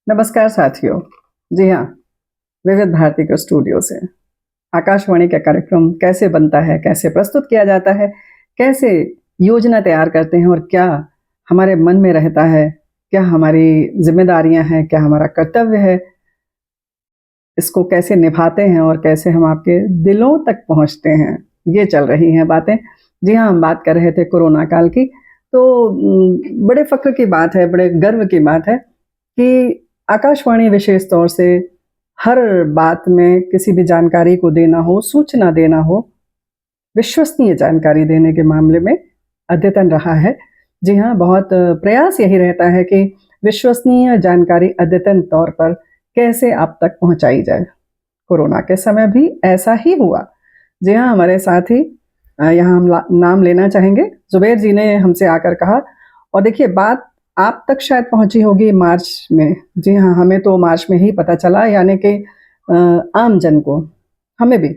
नमस्कार साथियों। जी हाँ, विविध भारती के स्टूडियो से आकाशवाणी का कार्यक्रम कैसे बनता है, कैसे प्रस्तुत किया जाता है, कैसे योजना तैयार करते हैं और क्या हमारे मन में रहता है, क्या हमारी जिम्मेदारियां हैं, क्या हमारा कर्तव्य है, इसको कैसे निभाते हैं और कैसे हम आपके दिलों तक पहुंचते हैं, ये चल रही हैं बातें। जी हाँ, हम बात कर रहे थे कोरोना काल की। तो बड़े फ़ख्र की बात है, बड़े गर्व की बात है कि आकाशवाणी विशेष तौर से हर बात में किसी भी जानकारी को देना हो, सूचना देना हो, विश्वसनीय जानकारी देने के मामले में अद्यतन रहा है। जी हाँ, बहुत प्रयास यही रहता है कि विश्वसनीय जानकारी अद्यतन तौर पर कैसे आप तक पहुंचाई जाए। कोरोना के समय भी ऐसा ही हुआ। जी हाँ, हमारे साथ ही यहाँ हम नाम लेना चाहेंगे, जुबैर जी ने हमसे आकर कहा। और देखिए, बात आप तक शायद पहुंची होगी मार्च में। जी हाँ, हमें तो मार्च में ही पता चला, यानी कि आम जन को, हमें भी।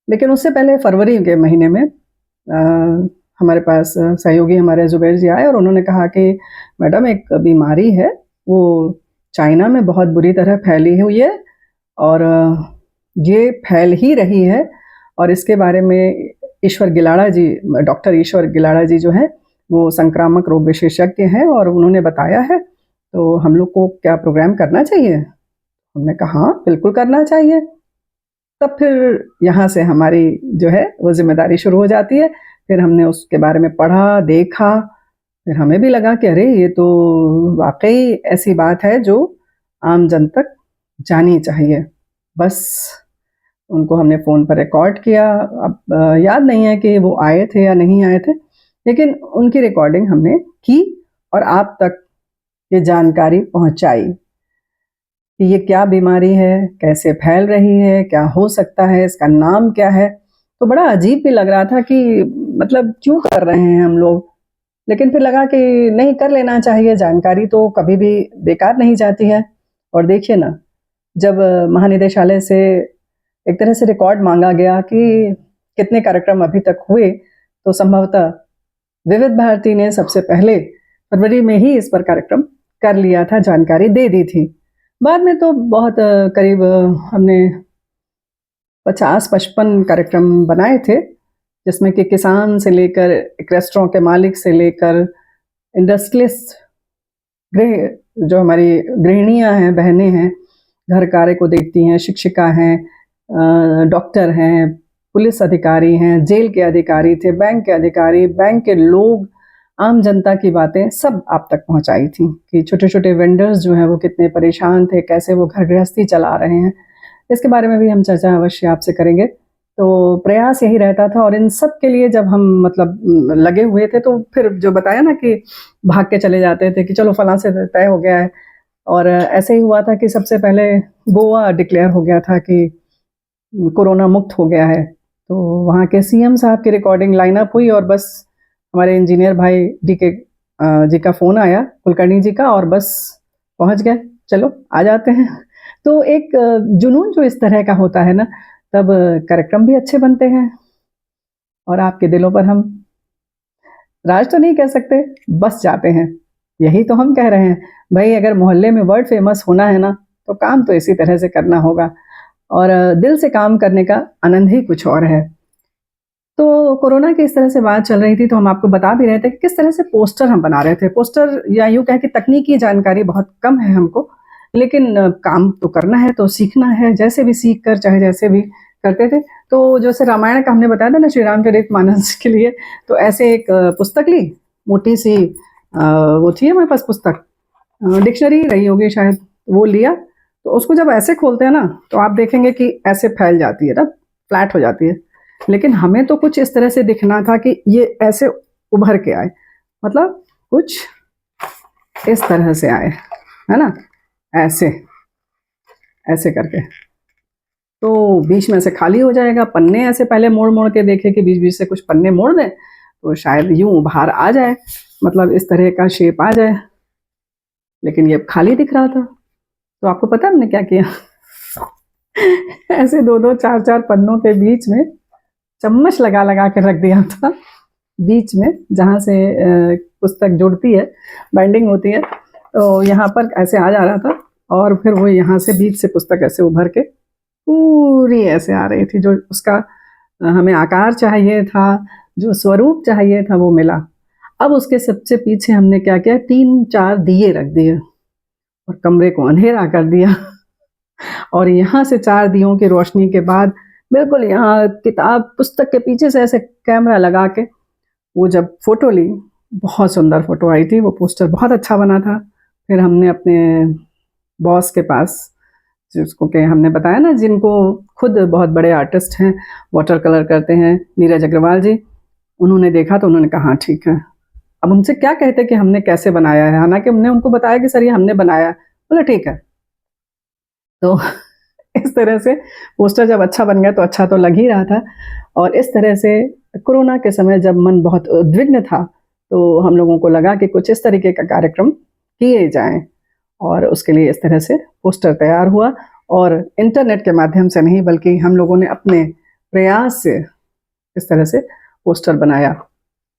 लेकिन उससे पहले फरवरी के महीने में हमारे पास सहयोगी हमारे जुबैर जी आए और उन्होंने कहा कि मैडम, एक बीमारी है, वो चाइना में बहुत बुरी तरह फैली हुई है और ये फैल ही रही है। और इसके बारे में ईश्वर गिलाड़ा जी, डॉक्टर ईश्वर गिलाड़ा जी जो हैं, वो संक्रामक रोग विशेषज्ञ हैं और उन्होंने बताया है, तो हम लोग को क्या प्रोग्राम करना चाहिए? हमने कहा हाँ, बिल्कुल करना चाहिए। तब फिर यहाँ से हमारी जो है वो ज़िम्मेदारी शुरू हो जाती है। फिर हमने उसके बारे में पढ़ा, देखा, फिर हमें भी लगा कि अरे ये तो वाक़ई ऐसी बात है जो आम जन तक जानी चाहिए। बस उनको हमने फ़ोन पर रिकॉर्ड किया। अब याद नहीं है कि वो आए थे या नहीं आए थे, लेकिन उनकी रिकॉर्डिंग हमने की और आप तक ये जानकारी पहुँचाई कि ये क्या बीमारी है, कैसे फैल रही है, क्या हो सकता है, इसका नाम क्या है। तो बड़ा अजीब भी लग रहा था कि मतलब क्यों कर रहे हैं हम लोग? लेकिन फिर लगा कि नहीं, कर लेना चाहिए, जानकारी तो कभी भी बेकार नहीं जाती है। और देखिए ना, जब महानिदेशालय से एक तरह से रिकॉर्ड माँगा गया कि कितने कार्यक्रम अभी तक हुए, तो संभवतः विविध भारती ने सबसे पहले फरवरी में ही इस पर कार्यक्रम कर लिया था, जानकारी दे दी थी। बाद में तो बहुत करीब हमने 50-55 कार्यक्रम बनाए थे, जिसमें कि किसान से लेकर एक रेस्टोरेंट के मालिक से लेकर इंडस्ट्रियलिस्ट, गृह जो हमारी गृहिणियाँ हैं, बहनें हैं, घर कार्य को देखती हैं, शिक्षिका हैं, डॉक्टर हैं, पुलिस अधिकारी हैं, जेल के अधिकारी थे, बैंक के अधिकारी, बैंक के लोग, आम जनता की बातें सब आप तक पहुंचाई थी कि छोटे-छोटे वेंडर्स जो हैं वो कितने परेशान थे, कैसे वो घर गृहस्थी चला रहे हैं। इसके बारे में भी हम चर्चा अवश्य आपसे करेंगे। तो प्रयास यही रहता था और इन सब के लिए जब हम मतलब लगे हुए थे, तो फिर जो बताया ना कि भाग के चले जाते थे कि चलो फलाँ से तय हो गया है। और ऐसे ही हुआ था कि सबसे पहले गोवा डिक्लेयर हो गया था कि कोरोना मुक्त हो गया है। तो वहाँ के सीएम साहब की रिकॉर्डिंग लाइन अप हुई और बस हमारे इंजीनियर भाई डीके जी का फ़ोन आया, कुलकर्णी जी का, और बस पहुँच गए, चलो आ जाते हैं। तो एक जुनून जो इस तरह का होता है ना, तब कार्यक्रम भी अच्छे बनते हैं और आपके दिलों पर हम राज तो नहीं कह सकते, बस जाते हैं। यही तो हम कह रहे हैं, भई अगर मोहल्ले में वर्ल्ड फेमस होना है ना, तो काम तो इसी तरह से करना होगा और दिल से काम करने का आनंद ही कुछ और है। तो कोरोना की इस तरह से बात चल रही थी, तो हम आपको बता भी रहे थे कि किस तरह से पोस्टर हम बना रहे थे। पोस्टर, या यूँ कहें कि तकनीकी जानकारी बहुत कम है हमको, लेकिन काम तो करना है, तो सीखना है, जैसे भी सीख कर चाहे जैसे भी करते थे। तो जैसे रामायण का हमने बताया था ना, श्री रामचरितमानस के लिए, तो ऐसे एक पुस्तक ली, मोटी-सी वो थी हमारे पास पुस्तक, डिक्शनरी रही होगी शायद, वो लिया। तो उसको जब ऐसे खोलते हैं ना, तो आप देखेंगे कि ऐसे फैल जाती है ना, फ्लैट हो जाती है। लेकिन हमें तो कुछ इस तरह से दिखना था कि ये ऐसे उभर के आए, मतलब कुछ इस तरह से आए, है ना? ऐसे, ऐसे करके। तो बीच में से खाली हो जाएगा, पन्ने ऐसे पहले मोड़-मोड़ के देखे कि बीच-बीच से कुछ पन्ने मोड़ दें, तो शायद यूँ बाहर आ जाए, मतलब इस तरह का शेप आ जाए। लेकिन ये खाली दिख रहा था। तो आपको पता है हमने क्या किया? ऐसे 2-2, 4-4 पन्नों के बीच में चम्मच लगा-लगा के रख दिया था, बीच में जहाँ से पुस्तक जुड़ती है, बाइंडिंग होती है, तो यहाँ पर ऐसे आ जा रहा था। और फिर वो यहाँ से बीच से पुस्तक ऐसे उभर के पूरी ऐसे आ रही थी। जो उसका हमें आकार चाहिए था, जो स्वरूप चाहिए था, वो मिला। अब उसके सबसे पीछे हमने क्या किया, 3-4 दिए रख दिए और कमरे को अंधेरा कर दिया। और यहाँ से 4 दियों की रोशनी के बाद बिल्कुल यहाँ किताब पुस्तक के पीछे से ऐसे कैमरा लगा के वो जब फोटो ली, बहुत सुंदर फोटो आई थी। वो पोस्टर बहुत अच्छा बना था। फिर हमने अपने बॉस के पास, जिसको के हमने बताया ना, जिनको खुद बहुत बड़े आर्टिस्ट हैं, वाटर कलर करते हैं, नीरज अग्रवाल जी, उन्होंने देखा तो उन्होंने कहा हाँ ठीक है। अब उनसे क्या कहते कि हमने कैसे बनाया है, हालांकि हमने उनको बताया कि सर ये हमने बनाया, बोले ठीक है। तो इस तरह से पोस्टर जब अच्छा बन गया तो अच्छा तो लग ही रहा था। और इस तरह से कोरोना के समय जब मन बहुत उद्विग्न था तो हम लोगों को लगा कि कुछ इस तरीके का कार्यक्रम किए जाएं, और उसके लिए इस तरह से पोस्टर तैयार हुआ। और इंटरनेट के माध्यम से नहीं, बल्कि हम लोगों ने अपने प्रयास से इस तरह से पोस्टर बनाया।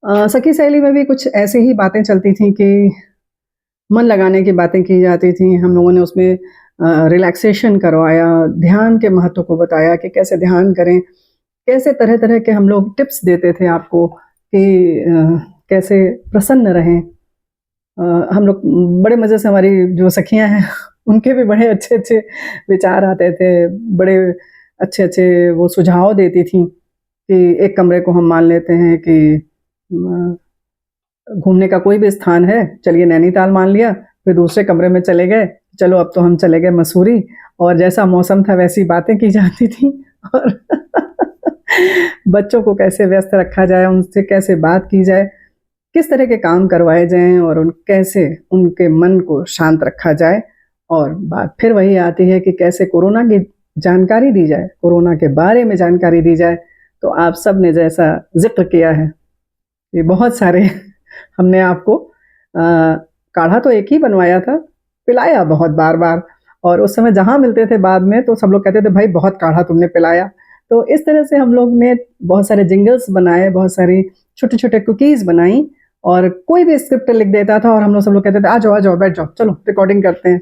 सखी सहेली में भी कुछ ऐसे ही बातें चलती थी कि मन लगाने की बातें की जाती थी। हम लोगों ने उसमें रिलैक्सेशन करवाया, ध्यान के महत्व को बताया कि कैसे ध्यान करें, कैसे तरह तरह के हम लोग टिप्स देते थे आपको कि कैसे प्रसन्न रहें। हम लोग बड़े मज़े से, हमारी जो सखियां हैं उनके भी बड़े अच्छे अच्छे विचार आते थे, बड़े अच्छे अच्छे वो सुझाव देती थी कि एक कमरे को हम मान लेते हैं कि घूमने का कोई भी स्थान है, चलिए नैनीताल मान लिया, फिर दूसरे कमरे में चले गए, चलो अब तो हम चले गए मसूरी, और जैसा मौसम था वैसी बातें की जाती थी। और बच्चों को कैसे व्यस्त रखा जाए, उनसे कैसे बात की जाए, किस तरह के काम करवाए जाएं, और कैसे उनके मन को शांत रखा जाए। और बात फिर वही आती है कि कैसे कोरोना की जानकारी दी जाए, कोरोना के बारे में जानकारी दी जाए। तो आप सब ने जैसा जिक्र किया है, ये बहुत सारे हमने आपको काढ़ा तो एक ही बनवाया था, पिलाया बहुत बार बार, और उस समय जहाँ मिलते थे बाद में तो सब लोग कहते थे भाई बहुत काढ़ा तुमने पिलाया। तो इस तरह से हम लोग ने बहुत सारे जिंगल्स बनाए, बहुत सारी छोटे छोटे कुकीज़ बनाई, और कोई भी स्क्रिप्ट लिख देता था और हम लोग सब लोग कहते थे आ जाओ बैठ जाओ, चलो रिकॉर्डिंग करते हैं।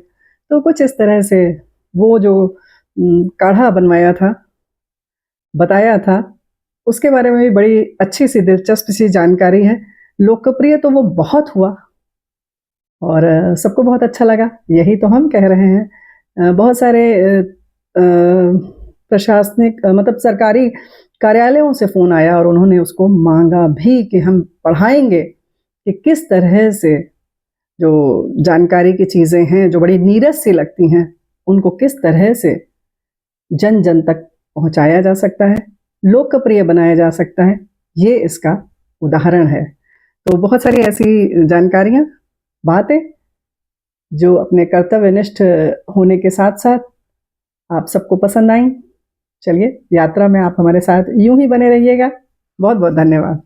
तो कुछ इस तरह से वो जो काढ़ा बनवाया था, बताया था, उसके बारे में भी बड़ी अच्छी सी दिलचस्प सी जानकारी है। लोकप्रिय तो वो बहुत हुआ और सबको बहुत अच्छा लगा, यही तो हम कह रहे हैं। बहुत सारे प्रशासनिक मतलब सरकारी कार्यालयों से फ़ोन आया और उन्होंने उसको मांगा भी कि हम पढ़ाएंगे कि किस तरह से जो जानकारी की चीज़ें हैं, जो बड़ी नीरस सी लगती हैं, उनको किस तरह से जन जन तक पहुंचाया जा सकता है, लोकप्रिय बनाया जा सकता है। ये इसका उदाहरण है। तो बहुत सारी ऐसी जानकारियाँ, बातें जो अपने कर्तव्यनिष्ठ होने के साथ साथ आप सबको पसंद आई। चलिए, यात्रा में आप हमारे साथ यूं ही बने रहिएगा। बहुत बहुत धन्यवाद।